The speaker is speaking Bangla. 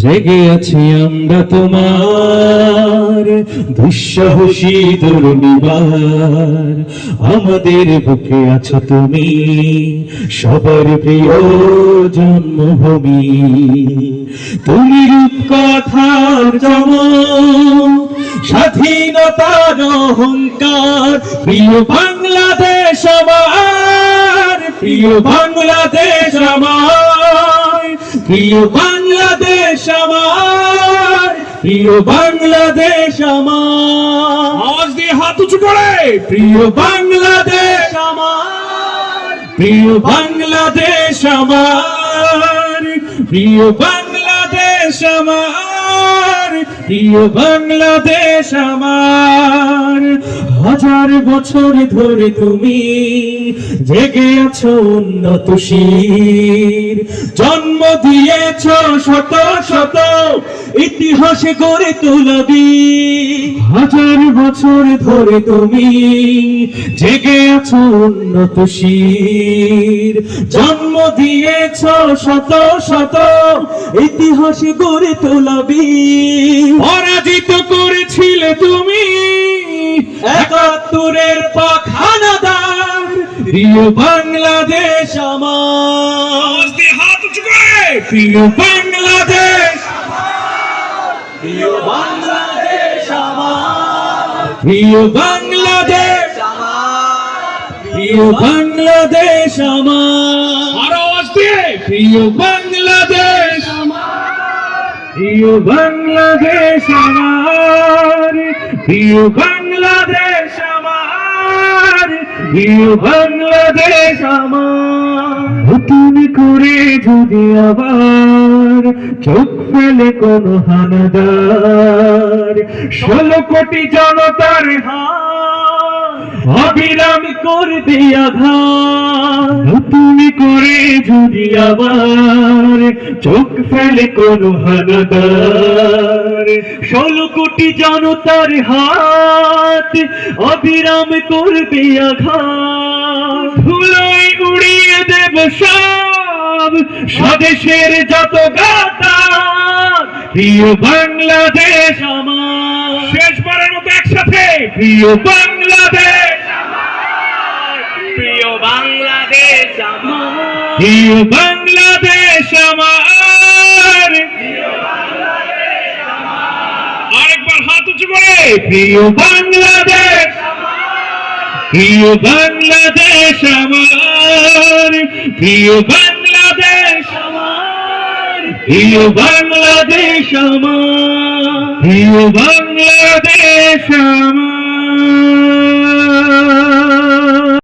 জেগে আছি আমরা তোমার দুঃসাহসী দুর্নিবার, আমাদের বুকে আছো তুমি সবার প্রিয় জন্মভূমি। তুমি রূপকথার চমক, স্বাধীনতার অহংকার, প্রিয় বাংলাদেশ আমার, প্রিয় বাংলাদেশ আমার, প্রিয় বাংলাদেশ আমার, প্রিয় বাংলাদেশ আমার। আওয়াজ দিয়ে হাত উঁচু করে, প্রিয় বাংলাদেশ আমার, প্রিয় বাংলাদেশ আমার, প্রিয় বাংলাদেশ আমার, প্রিয় বাংলাদেশ আমার। হাজার বছর ধরে তুমি জেগে আছো উন্নতশীল, জন্ম দিয়েছ শত শত ইতিহাস গড়ে তুলবি। হাজার বছর ধরে তুমি জেগে আছো উন্নতশীল, জন্ম দিয়েছ শত শত ইতিহাস গড়ে তুলবি। পরাজিত করেছিলে তুমি ৭১-এর পাক হানাদার, প্রিয় বাংলাদেশ আমার। হাত উঁচু করে, প্রিয় বাংলাদেশ, প্রিয় বাংলাদেশ আমার, প্রিয় বাংলাদেশ আমার, প্রিয় বাংলাদেশ আমার। আরো আওয়াজ দিয়ে, প্রিয় বাংলাদেশ আমার, প্রিয় বাংলাদেশ আমার, প্রিয় বাংলাদেশ আমার, প্রিয় বাংলাদেশ আমার। তুমি করে যদি আবার চোখ ফেলে কোন হানাদার, ১৬ কোটি জনতার হাত অবিরাম করবে আঘাত। তুমি করে যদি আবার চোখ ফেলে কোন হানাদার, ১৬ কোটি জনতার হাত অবিরাম করবে আঘাত। ধুলোয় উড়িয়ে দেব সব স্বদেশের যত গাথা, প্রিয় বাংলাদেশ আমার। শেষবারের মতো একসাথে, প্রিয় বাংলাদেশ আমার, প্রিয় বাংলাদেশ আমার, প্রিয় বাংলাদেশ আমার, প্রিয় বাংলাদেশ আমার। আরেকবার হাত উঁচু করে, প্রিয় বাংলাদেশ আমার, প্রিয় বাংলাদেশ আমার, প্রিয় বাংলাদেশ আমার, প্রিয় বাংলাদেশ আমার, প্রিয় বাংলাদেশ আমার।